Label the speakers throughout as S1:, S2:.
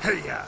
S1: Hey-ya!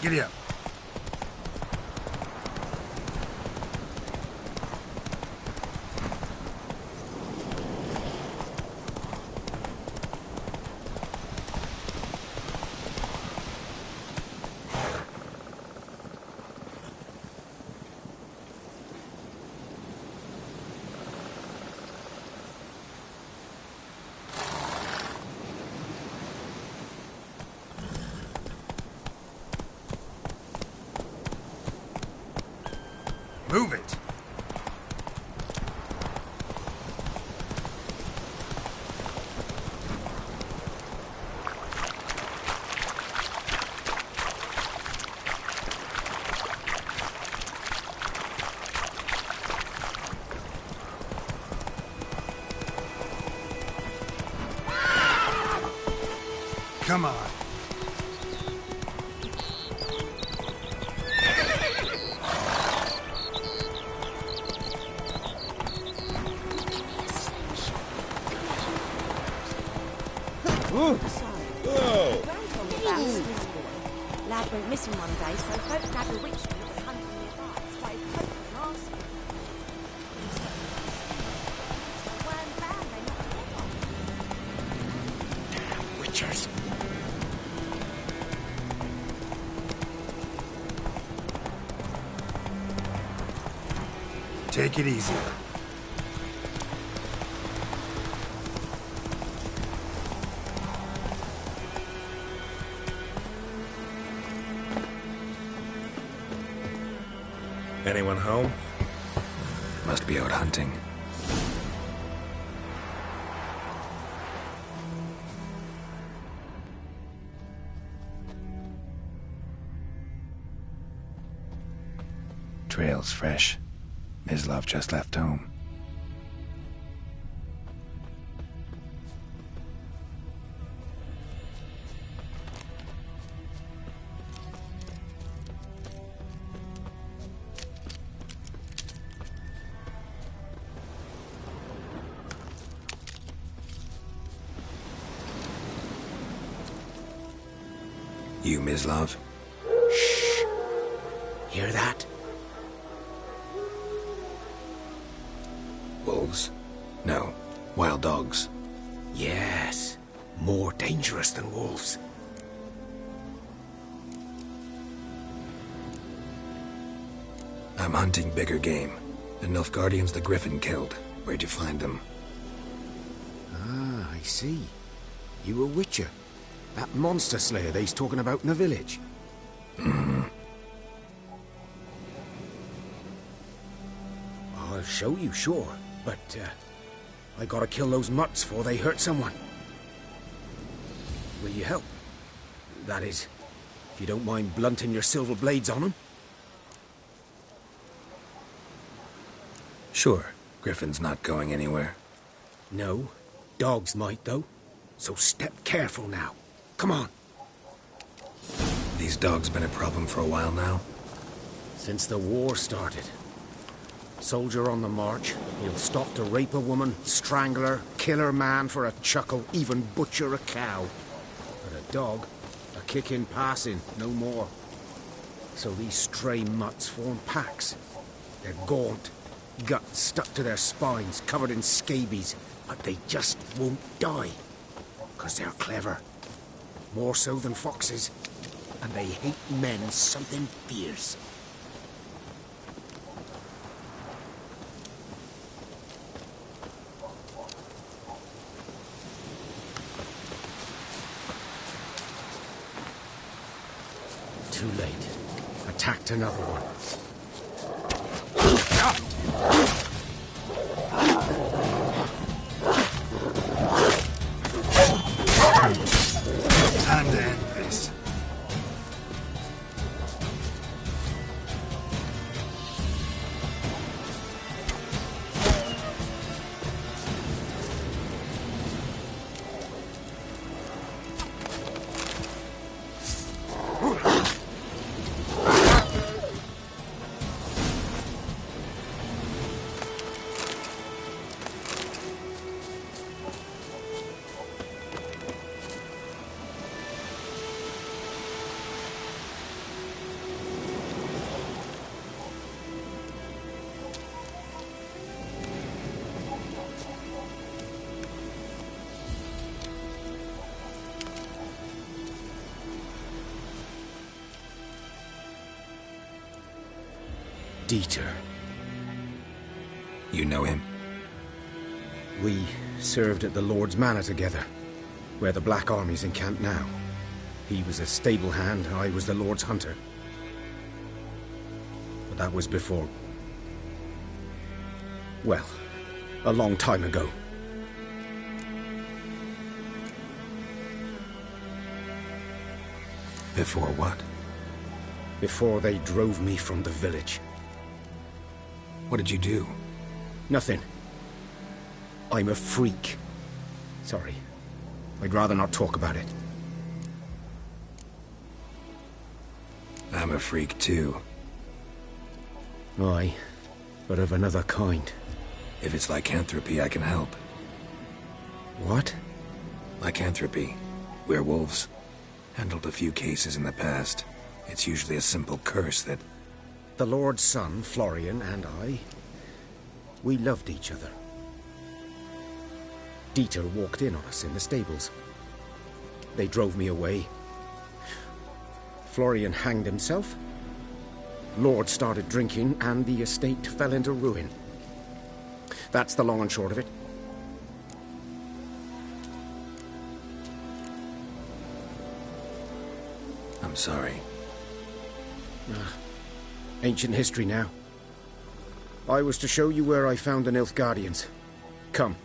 S1: Giddy up. Move it! Come on.
S2: Lad went missing one day, so folk had a witch that was hunting nearby. Started poking and asking. Weren't found, they knocked the head off.
S1: Witchers. Take it easy.
S3: Anyone home? Must be out hunting. Trail's fresh. Mislov just left home. You, Mislov?
S4: Shh! Hear that?
S3: Wolves? No. Wild dogs.
S4: Yes. More dangerous than wolves.
S3: I'm hunting bigger game. The Nilfgaardians the Griffin killed. Where'd you find them?
S4: Ah, I see. You a witcher. That monster slayer they's talking about in the village. I'll show you, sure. But, I gotta kill those mutts before they hurt someone. Will you help? That is, if you don't mind blunting your silver blades on them.
S3: Sure. Griffin's not going anywhere.
S4: No. Dogs might, though. So step careful now. Come on.
S3: These dogs been a problem for a while now?
S4: Since the war started. Soldier on the march, he'll stop to rape a woman, strangle her, kill her man for a chuckle, even butcher a cow. But a dog, a kick in passing, no more. So these stray mutts form packs. They're gaunt, guts stuck to their spines, covered in scabies, but they just won't die. 'Cause they're clever. More so than foxes. and they hate men something fierce. Too late. Attacked another one.
S1: Time to end this.
S4: Dieter.
S3: You know him?
S4: We served at the Lord's Manor together, where the Black Army's encamped now. He was a stable hand, I was the Lord's hunter. But that was before... well, a long time ago.
S3: Before what?
S4: Before they drove me from the village.
S3: What did you do?
S4: Nothing. I'm a freak. Sorry. I'd rather not talk about it.
S3: I'm a freak too.
S4: Aye, but of another kind.
S3: If it's lycanthropy, I can help.
S4: What?
S3: Lycanthropy. Werewolves. Handled a few cases in the past. It's usually a simple curse that...
S4: The Lord's son, Florian, and I... we loved each other. Dieter walked in on us in the stables. They drove me away. Florian hanged himself. Lord started drinking, and the estate fell into ruin. That's the long and short of it.
S3: I'm sorry.
S4: Ancient history now. I was to show you where I found the Nilfgaardians. Come.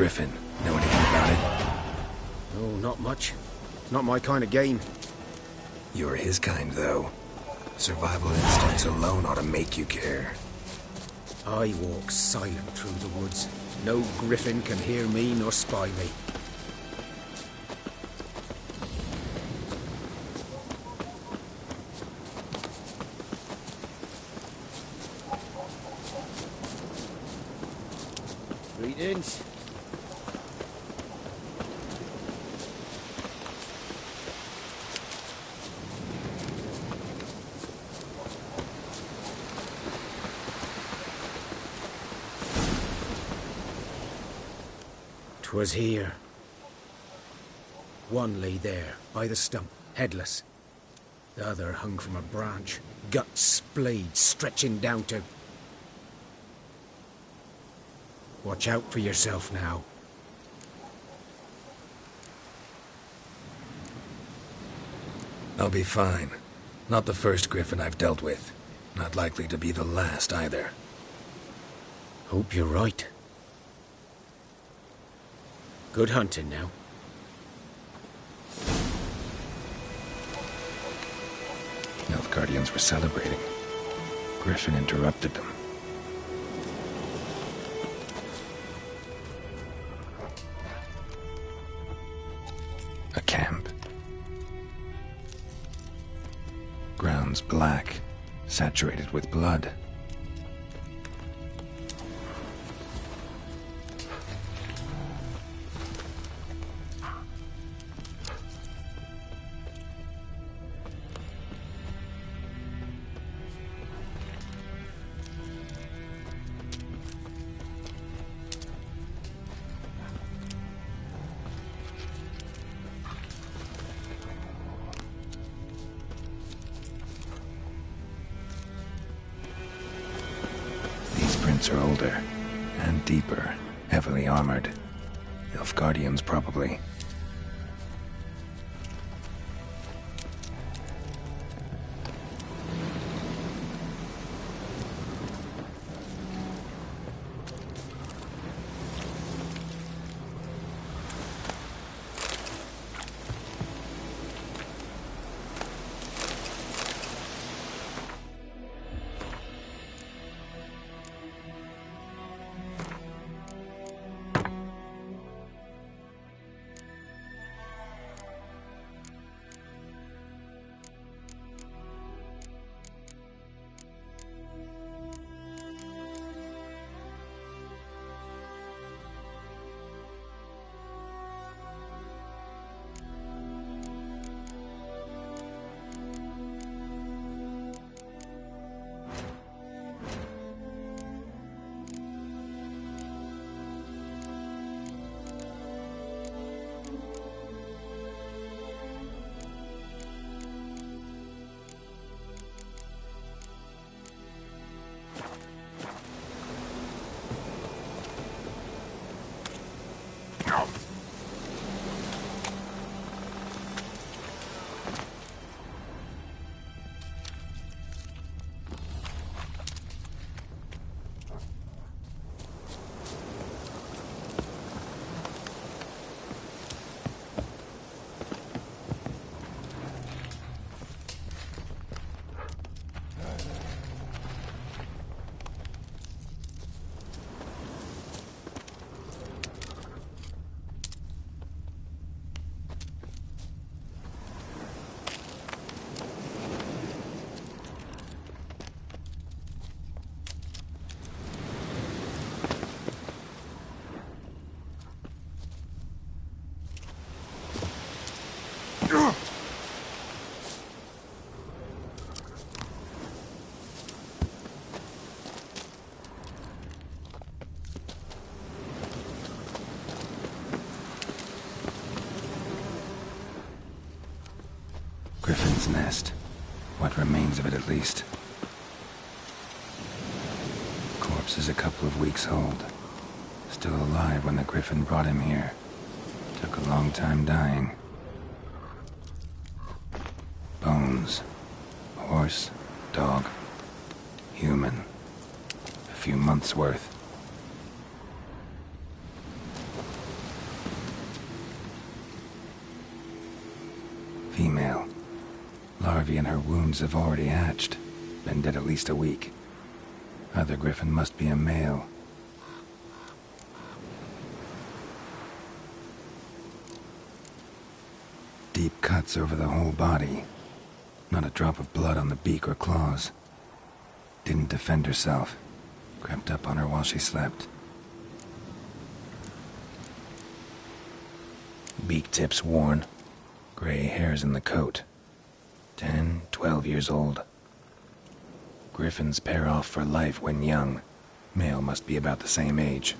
S3: Griffin. Know anything about it?
S4: Oh, not much. Not my kind of game.
S3: You're his kind, though. Survival instincts alone ought to make you care.
S4: I walk silent through the woods. No griffin can hear me nor spy me. Greetings. 'Twas here. One lay there, by the stump, headless. The other hung from a branch, guts splayed, stretching down to... Watch out for yourself now.
S3: I'll be fine. Not the first griffin I've dealt with. Not likely to be the last, either.
S4: Hope you're right. Good hunting now.
S3: Nilfgaardians were celebrating. Griffin interrupted them. A camp. Grounds black, saturated with blood. Are older and deeper, heavily armored. Nilfgaardians, probably. Griffin's nest. What remains of it, at least. Corpse is a couple of weeks old. Still alive when the Griffin brought him here. Took a long time dying. Bones. Horse, dog, human. A few months' worth. larvae in her wounds have already hatched. Been dead at least a week. Other griffin must be a male. Deep cuts over the whole body. Not a drop of blood on the beak or claws. Didn't defend herself. Crept up on her while she slept. Beak tips worn. Gray hairs in the coat. 10, 12 years old. Griffins pair off for life when young. Male must be about the same age.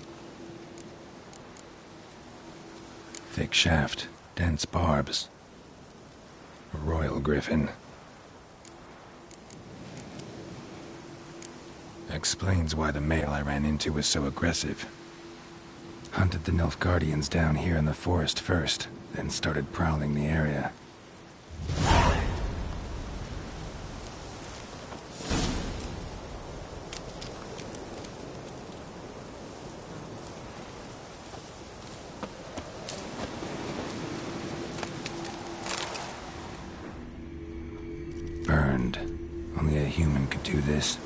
S3: Thick shaft, dense barbs. A royal griffin. Explains why the male I ran into was so aggressive. Hunted the Nilfgaardians down here in the forest first, then started prowling the area. Burned. Only a human could do this.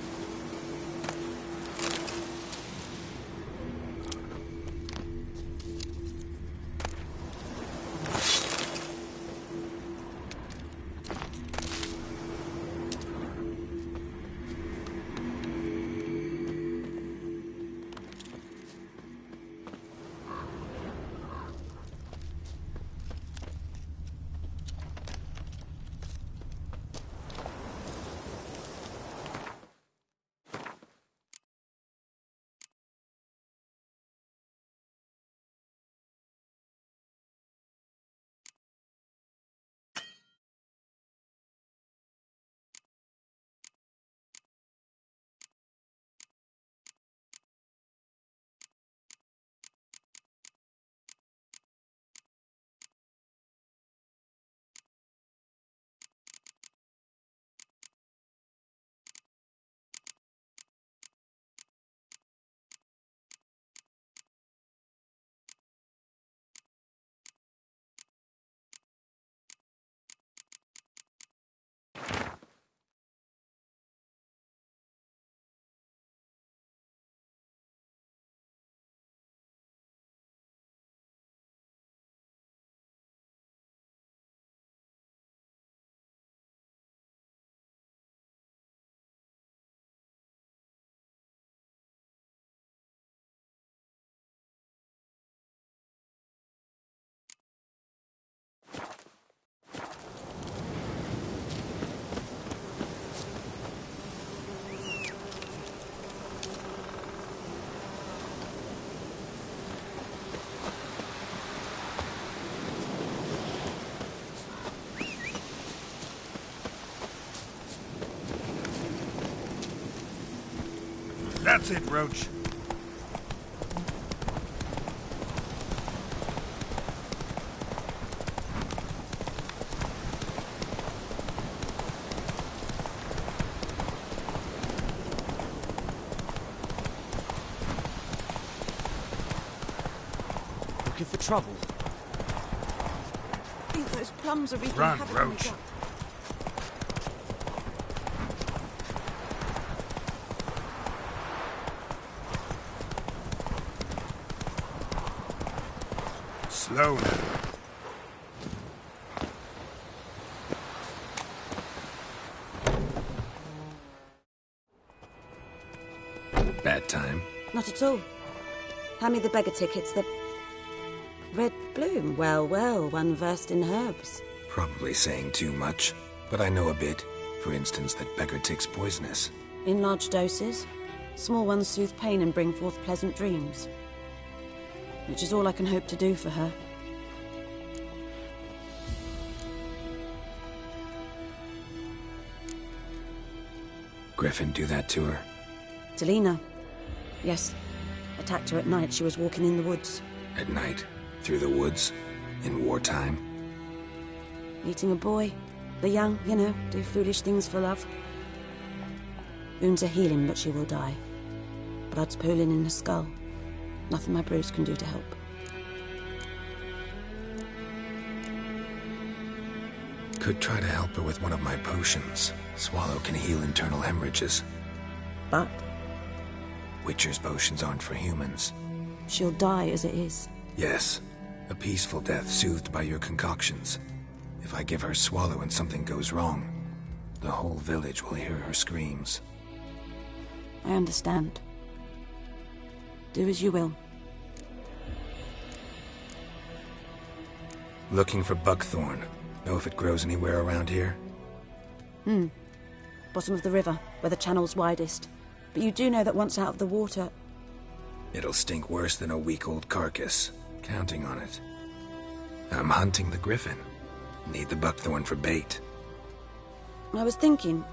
S1: That's it, Roach.
S4: Looking for trouble?
S2: I think those plums are wreaking
S1: Run,
S2: havoc on the
S1: Roach.
S2: gut.
S1: Slow now.
S3: Bad time.
S2: Not at all. Hand me the beggar tickets, the red bloom. Well, well, one versed in herbs.
S3: Probably saying too much, but I know a bit. For instance, that beggar tick's poisonous.
S2: In large doses, small ones soothe pain and bring forth pleasant dreams. Which is all I can hope to do for her.
S3: Griffin do that to her?
S2: Delina. Yes. Attacked her at night. She was walking in the woods.
S3: At night? Through the woods? In wartime?
S2: Meeting a boy. The young, you know, do foolish things for love. Wounds are healing, but she will die. Blood's pooling in her skull. Nothing my bruise can do to help.
S3: could try to help her with one of my potions. Swallow can heal internal hemorrhages.
S2: But
S3: Witcher's potions aren't for humans.
S2: she'll die as it is.
S3: Yes, a peaceful death soothed by your concoctions. If I give her Swallow and something goes wrong, the whole village will hear her screams.
S2: I understand. Do as you will.
S3: Looking for buckthorn. Know if it grows anywhere around here?
S2: Bottom of the river, where the channel's widest. But you do know that once out of the water...
S3: It'll stink worse than a week-old carcass. Counting on it. I'm hunting the griffin. Need the buckthorn for bait.
S2: I was thinking...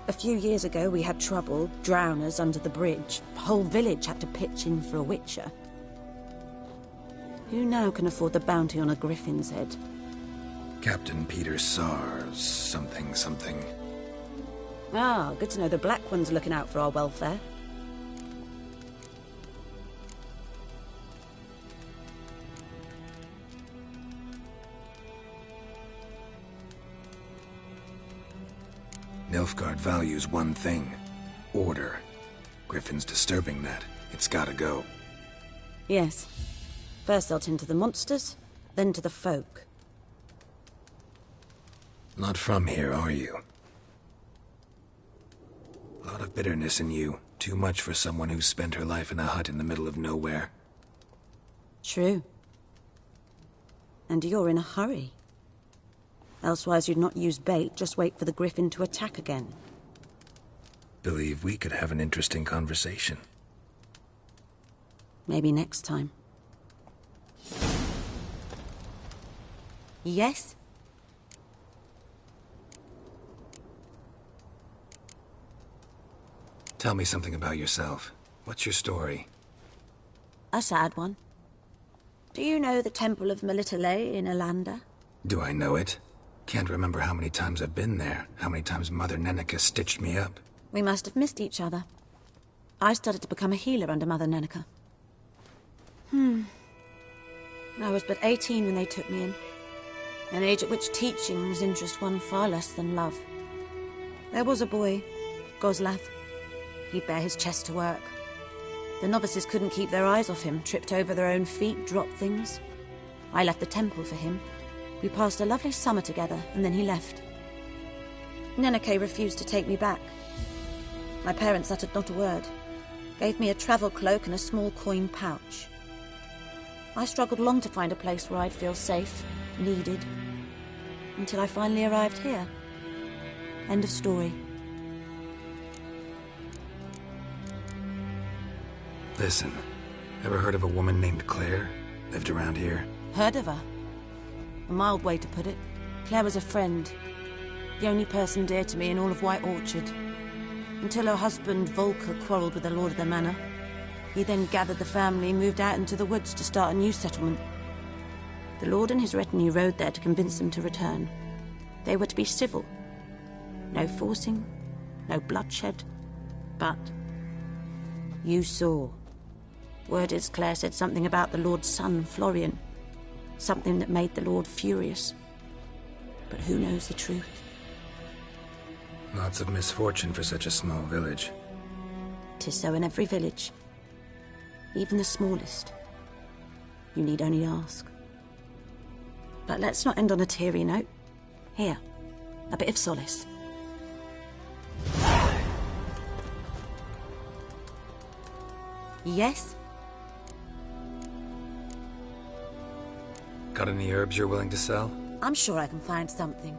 S2: A few years ago we had trouble, drowners under the bridge. The whole village had to pitch in for a witcher. Who now can afford the bounty on a griffin's head?
S3: Captain Peter Sars, something.
S2: Ah, good to know the Black One's looking out for our welfare.
S3: Nilfgaard values one thing. Order. Griffin's disturbing that. It's gotta go.
S2: Yes. First they'll tend to the monsters, then to the folk.
S3: Not from here, are you? A lot of bitterness in you. Too much for someone who's spent her life in a hut in the middle of nowhere.
S2: True. And you're in a hurry. Elsewise you'd not use bait, just wait for the griffin to attack again.
S3: Believe we could have an interesting conversation.
S2: Maybe next time. Yes?
S3: Tell me something about yourself. What's your story?
S2: A sad one. Do you know the Temple of Melitele in Alanda?
S3: Do I know it? Can't remember how many times I've been there, how many times Mother Neneka stitched me up.
S2: We must have missed each other. I started to become a healer under Mother Neneka. I was but 18 when they took me in. An age at which teachings interest one far less than love. There was a boy, Goslav. He'd bare his chest to work. The novices couldn't keep their eyes off him, tripped over their own feet, dropped things. I left the temple for him. We passed a lovely summer together, and then he left. Neneke refused to take me back. My parents uttered not a word. Gave me a travel cloak and a small coin pouch. I struggled long to find a place where I'd feel safe, needed, until I finally arrived here. End of story.
S3: Listen, ever heard of a woman named Claire? Lived around here?
S2: Heard of her? A mild way to put it. Claire was a friend. The only person dear to me in all of White Orchard. Until her husband, Volker, quarreled with the lord of the manor. He then gathered the family and moved out into the woods to start a new settlement. The lord and his retinue rode there to convince them to return. They were to be civil. No forcing, no bloodshed. But you saw. Word is Claire said something about the lord's son, Florian. Something that made the lord furious. But who knows the truth?
S3: Lots of misfortune for such a small village.
S2: 'Tis so in every village. Even the smallest. You need only ask. But let's not end on a teary note. Here, a bit of solace. Yes?
S3: Got any herbs you're willing to sell?
S2: I'm sure I can find something.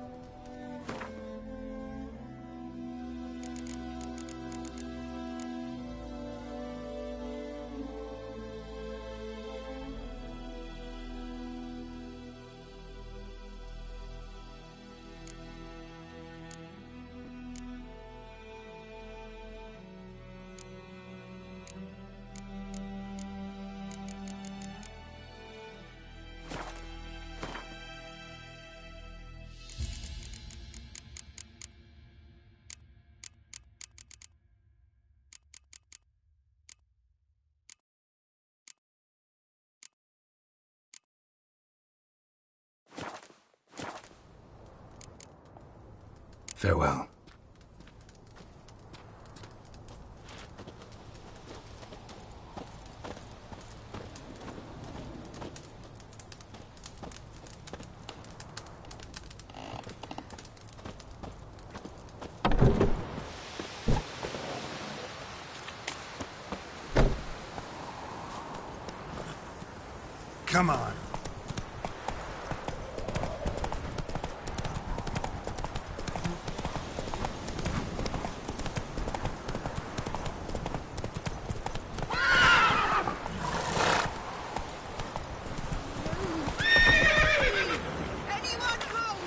S3: Farewell.
S1: Come on.
S5: Anyone home?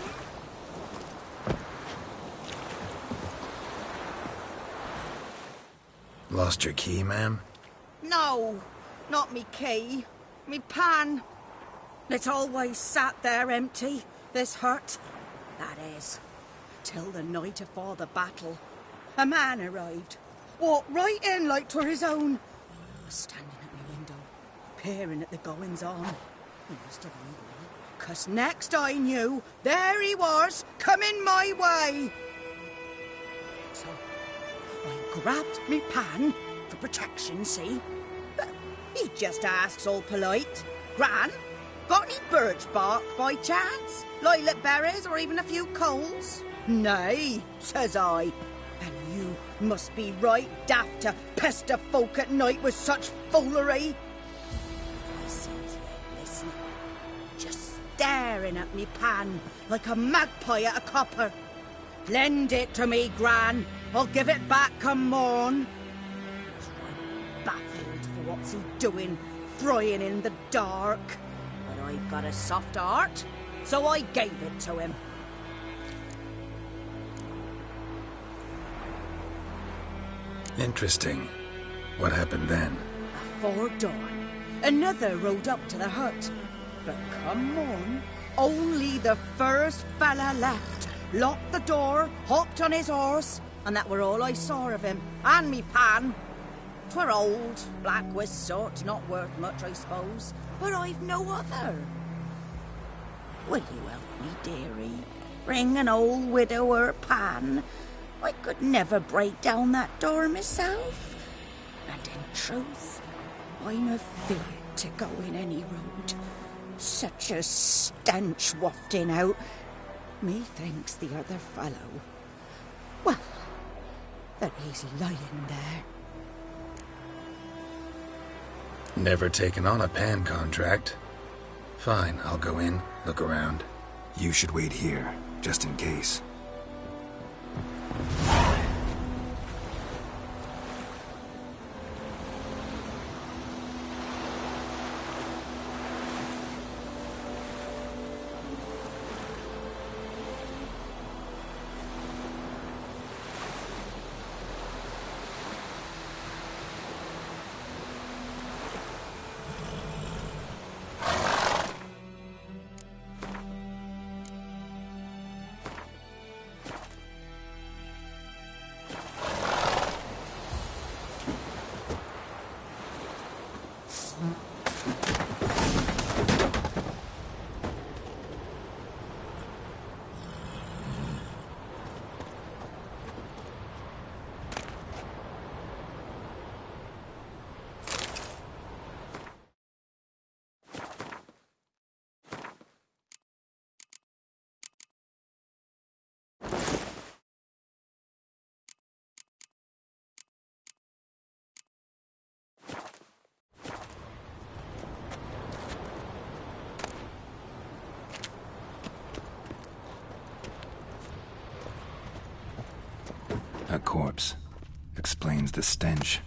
S3: Lost your key, ma'am?
S5: No, not me key. Me pan. It always sat there empty, this hut. That is, till the night afore the battle. A man arrived. Walked right in like 'twere his own. I was standing at my window, peering at the goings-on. He must have known me, 'cause next I knew, there he was, coming my way. So I grabbed me pan, for protection, see? But he just asks all polite, Gran, got any birch bark by chance? Lilac berries or even a few coals? Nay, says I. And you must be right daft to pester folk at night with such foolery. I sees you listening, just staring at me pan like a magpie at a copper. Lend it to me, Gran. I'll give it back come morn. He's right baffled for what's he doing, frying in the dark. But I've got a soft heart, so I gave it to him.
S3: Interesting. What hafpened then?
S5: Afore dawn, another rode up to the hut. But come on, only the first fella left. Locked the door, hopped on his horse, and that were all I saw of him, and me pan. 'Twere old, black with soot, not worth much, I suppose, but I've no other. Will you help me, dearie? Bring an old widower pan. I could never break down that door myself. And in truth, I'm afeard to go in any road. Such a stench wafting out. Methinks the other fellow, well, that he's lying there.
S3: Never taken on a pan contract. Fine, I'll go in, look around. You should wait here, just in case. A corpse. Explains the stench.